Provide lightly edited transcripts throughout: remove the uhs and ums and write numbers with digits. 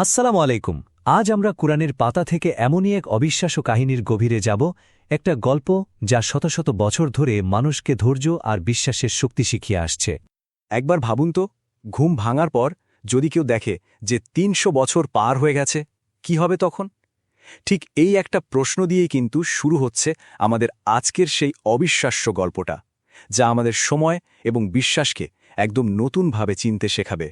আসসালামু আলাইকুম। আজ আমরা কুরআনের পাতা থেকে এমনই এক অবিশ্বাস্য কাহিনীর গভীরে যাব, একটা গল্প যা শত শত বছর ধরে মানুষকে ধৈর্য আর বিশ্বাসের শক্তি শিখিয়ে আসছে। একবার ভাবুন তো, ঘুম ভাঙার পর যদি কেউ দেখে যে ৩০০ বছর পার হয়ে গেছে, কি হবে তখন? ঠিক এই একটা প্রশ্ন দিয়েই কিন্তু শুরু হচ্ছে আমাদের আজকের সেই অবিশ্বাস্য গল্পটা, যা আমাদের সময় এবং বিশ্বাসকে একদম নতুনভাবে চিনতে শেখাবে।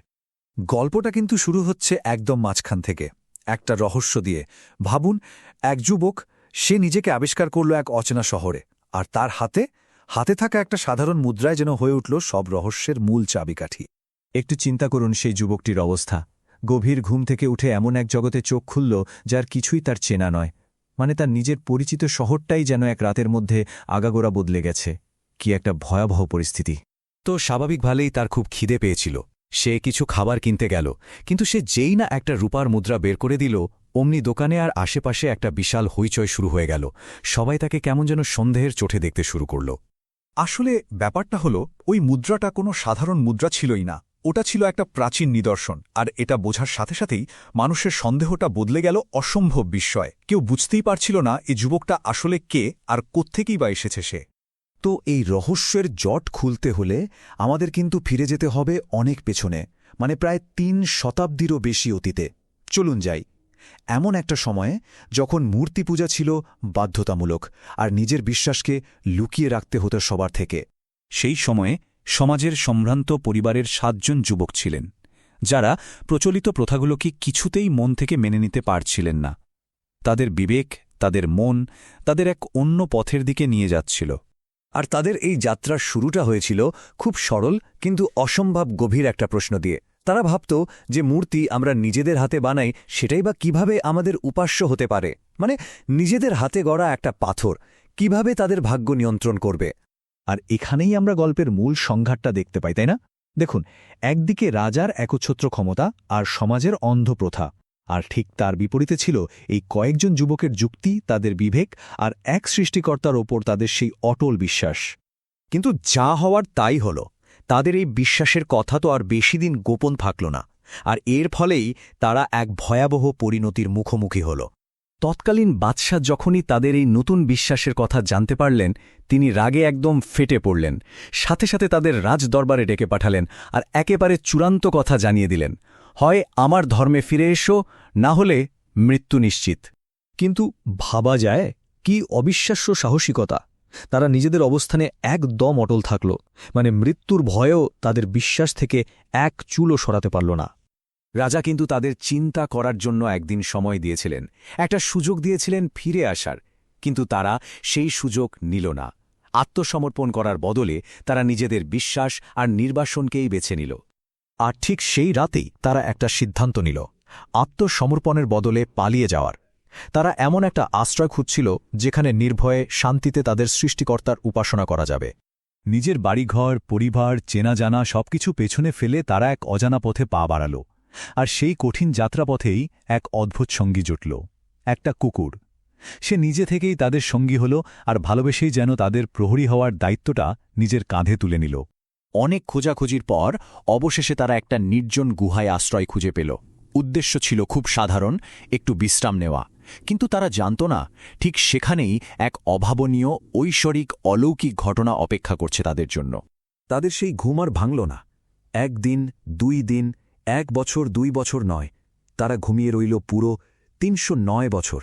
গল্পটা কিন্তু শুরু হচ্ছে একদম মাঝখান থেকে, একটা রহস্য দিয়ে। ভাবুন, এক যুবক, সে নিজেকে আবিষ্কার করল এক অচেনা শহরে, আর তার হাতে হাতে থাকা একটা সাধারণ মুদ্রায় যেন হয়ে উঠল সব রহস্যের মূল চাবিকাঠি। একটু চিন্তা করুন সেই যুবকটির অবস্থা। গভীর ঘুম থেকে উঠে এমন এক জগতে চোখ খুলল যার কিছুই তার চেনা নয়। মানে তার নিজের পরিচিত শহরটাই যেন এক রাতের মধ্যে আগাগোড়া বদলে গেছে। কি একটা ভয়াবহ পরিস্থিতি। তো স্বাভাবিকভাবেই তার খুব খিদে পেয়েছিল। সে কিছু খাবার কিনতে গেল, কিন্তু সে যেই না একটা রূপার মুদ্রা বের করে দিল, অমনি দোকানে আর আশেপাশে একটা বিশাল হইচই শুরু হয়ে গেল। সবাই তাকে কেমন যেন সন্দেহের চোখে দেখতে শুরু করল। আসলে ব্যাপারটা হলো, ওই মুদ্রাটা কোনো সাধারণ মুদ্রা ছিলই না। ওটা ছিল একটা প্রাচীন নিদর্শন, আর এটা বোঝার সাথে সাথেই মানুষের সন্দেহটা বদলে গেল অসম্ভব বিস্ময়। কেউ বুঝতেই পারছিল না এই যুবকটা আসলে কে আর কোত্থেকেই বা এসেছে সে। তো এই রহস্যের জট খুলতে হলে আমাদের কিন্তু ফিরে যেতে হবে অনেক পেছনে, মানে প্রায় ৩ শতাব্দীরও বেশি অতীতে। চলুন যাই এমন একটা সময়ে যখন মূর্তি পূজা ছিল বাধ্যতামূলক, আর নিজের বিশ্বাসকে লুকিয়ে রাখতে হতো সবার থেকে। সেই সময়ে সমাজের সম্ভ্রান্ত পরিবারের ৭ জন যুবক ছিলেন, যারা প্রচলিত প্রথাগুলোকে কিছুতেই মন থেকে মেনে নিতে পারছিলেন না। তাদের বিবেক, তাদের মন তাদের এক অন্য পথের দিকে নিয়ে যাচ্ছিল। আর তাদের এই যাত্রার শুরুটা হয়েছিল খুব সরল কিন্তু অসম্ভব গভীর একটা প্রশ্ন দিয়ে। তারা ভাবত যে মূর্তি আমরা নিজেদের হাতে বানাই, সেটাই বা কিভাবে আমাদের উপাস্য হতে পারে। মানে নিজেদের হাতে গড়া একটা পাথর কিভাবে তাদের ভাগ্য নিয়ন্ত্রণ করবে। আর এখানেই আমরা গল্পের মূল সংঘাতটা দেখতে পাই, তাই না? দেখুন, একদিকে রাজার একচ্ছত্র ক্ষমতা আর সমাজের অন্ধ প্রথা, আর ঠিক তার বিপরীতে ছিল এই কয়েকজন যুবকের যুক্তি, তাদের বিবেক আর এক সৃষ্টিকর্তার ওপর তাদের সেই অটল বিশ্বাস। কিন্তু যা হওয়ার তাই হল। তাদের এই বিশ্বাসের কথা তো আর বেশি দিন গোপন থাকল না, আর এর ফলেই তারা এক ভয়াবহ পরিণতির মুখোমুখি হল। তৎকালীন বাদশাহ যখনই তাদের এই নতুন বিশ্বাসের কথা জানতে পারলেন, তিনি রাগে একদম ফেটে পড়লেন। সাথে সাথে তাদের রাজদরবারে ডেকে পাঠালেন আর একেবারে চূড়ান্ত কথা জানিয়ে দিলেন, হয় আমার ধর্মে ফিরে এসো, না হলে মৃত্যু নিশ্চিত। কিন্তু ভাবা যায়, কি অবিশ্বাস্য সাহসিকতা! তারা নিজেদের অবস্থানে একদম অটল থাকল। মানে মৃত্যুর ভয়েও তাদের বিশ্বাস থেকে এক চুলও সরাতে পারল না। রাজা কিন্তু তাদের চিন্তা করার জন্য একদিন সময় দিয়েছিলেন, একটা সুযোগ দিয়েছিলেন ফিরে আসার, কিন্তু তারা সেই সুযোগ নিল না। আত্মসমর্পণ করার বদলে তারা নিজেদের বিশ্বাস আর নির্বাসনকেই বেছে নিল। আর ঠিক সেই রাতেই তারা একটা সিদ্ধান্ত নিল, আত্মসমর্পণের বদলে পালিয়ে যাওয়ার। তারা এমন একটা আশ্রয় খুঁজছিল যেখানে নির্ভয়ে শান্তিতে তাদের সৃষ্টিকর্তার উপাসনা করা যাবে। নিজের বাড়িঘর, পরিবার, চেনা জানা সবকিছু পেছনে ফেলে তারা এক অজানা পথে পা বাড়াল। আর সেই কঠিন যাত্রাপথেই এক অদ্ভুত সঙ্গী জুটল, একটা কুকুর। সে নিজে থেকেই তাদের সঙ্গী হল, আর ভালোবেসেই যেন তাদের প্রহরী হওয়ার দায়িত্বটা নিজের কাঁধে তুলে নিল। অনেক খোঁজাখুঁজির পর অবশেষে তারা একটা নির্জন গুহায় আশ্রয় খুঁজে পেল। উদ্দেশ্য ছিল খুব সাধারণ, একটু বিশ্রাম নেওয়া। কিন্তু তারা জানত না, ঠিক সেখানেই এক অভাবনীয়, ঐশ্বরিক, অলৌকিক ঘটনা অপেক্ষা করছে তাদের জন্য। তাদের সেই ঘুম আর ভাঙল না। ১ দিন, ২ দিন, ১ বছর, ২ বছর নয়, তারা ঘুমিয়ে রইল পুরো ৩০৯ বছর।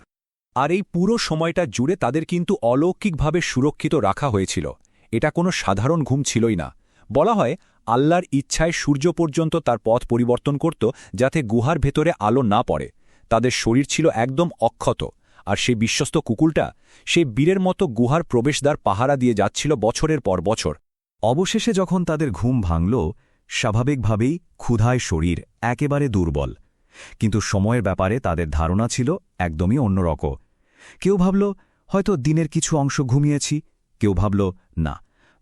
আর এই পুরো সময়টা জুড়ে তাদের কিন্তু অলৌকিকভাবে সুরক্ষিত রাখা হয়েছিল। এটা কোনো সাধারণ ঘুম ছিলই না। বলা হয়, আল্লাহর ইচ্ছায় সূর্য পর্যন্ত তার পথ পরিবর্তন করত যাতে গুহার ভেতরে আলো না পড়ে। তাদের শরীর ছিল একদম অক্ষত, আর সেই বিশ্বস্ত কুকুরটা সেই বীরের মতো গুহার প্রবেশদ্বার পাহারা দিয়ে যাচ্ছিল বছরের পর বছর। অবশেষে যখন তাদের ঘুম ভাঙল, স্বাভাবিকভাবেই ক্ষুধায় শরীর একেবারে দুর্বল। কিন্তু সময়ের ব্যাপারে তাদের ধারণা ছিল একদমই অন্যরকম। কেউ ভাবল হয়তো দিনের কিছু অংশ ঘুমিয়েছি, কেউ ভাবল না,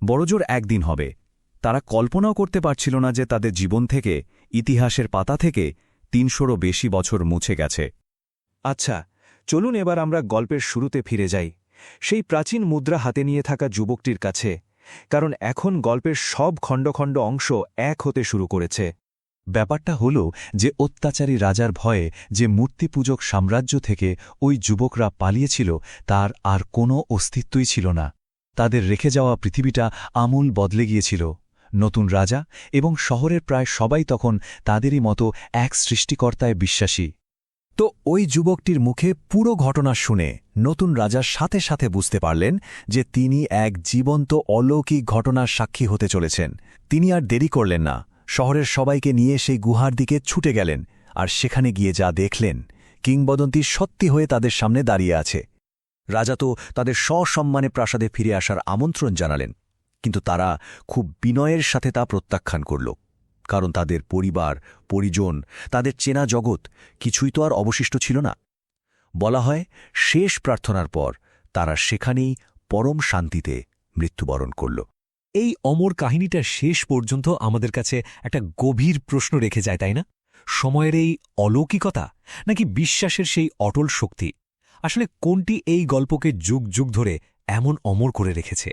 বড়জোর ১ দিন হবে। তারা কল্পনাও করতে পারছিল না যে তাদের জীবন থেকে, ইতিহাসের পাতা থেকে ৩০০রও বেশি বছর মুছে গেছে। আচ্ছা, চলুন এবার আমরা গল্পের শুরুতে ফিরে যাই, সেই প্রাচীন মুদ্রা হাতে নিয়ে থাকা যুবকটির কাছে। কারণ এখন গল্পের সব খণ্ড খণ্ড অংশ এক হতে শুরু করেছে। ব্যাপারটা হল যে অত্যাচারী রাজার ভয়ে যে মূর্তিপূজক সাম্রাজ্য থেকে ওই যুবকরা পালিয়েছিল তার আর কোনো অস্তিত্বই ছিল না। তাদের রেখে যাওয়া পৃথিবীটা আমূল বদলে গিয়েছিল। নতুন রাজা এবং শহরের প্রায় সবাই তখন তাদেরই মতো এক সৃষ্টিকর্তায় বিশ্বাসী। তো ওই যুবকটির মুখে পুরো ঘটনা শুনে নতুন রাজার সাথে সাথে বুঝতে পারলেন যে তিনি এক জীবন্ত অলৌকিক ঘটনার সাক্ষী হতে চলেছেন। তিনি আর দেরি করলেন না, শহরের সবাইকে নিয়ে সেই গুহার দিকে ছুটে গেলেন, আর সেখানে গিয়ে যা দেখলেন কিংবদন্তি সত্যি হয়ে তাদের সামনে দাঁড়িয়ে আছে। রাজা তো তাদের সসম্মানে প্রাসাদে ফিরে আসার আমন্ত্রণ জানালেন, কিন্তু তারা খুব বিনয়ের সাথে তা প্রত্যাখ্যান করল, কারণ তাদের পরিবার, পরিজন, তাদের চেনা জগৎ কিছুই তো আর অবশিষ্ট ছিল না। বলা হয় শেষ প্রার্থনার পর তারা সেখানেই পরম শান্তিতে মৃত্যুবরণ করল। এই অমর কাহিনীটা শেষ পর্যন্ত আমাদের কাছে একটা গভীর প্রশ্ন রেখে যায়, তাই না? সময়ের এই অলৌকিকতা নাকি বিশ্বাসের সেই অটল শক্তি? আসলে কোনটি এই গল্পকে যুগ যুগ ধরে এমন অমর করে রেখেছে?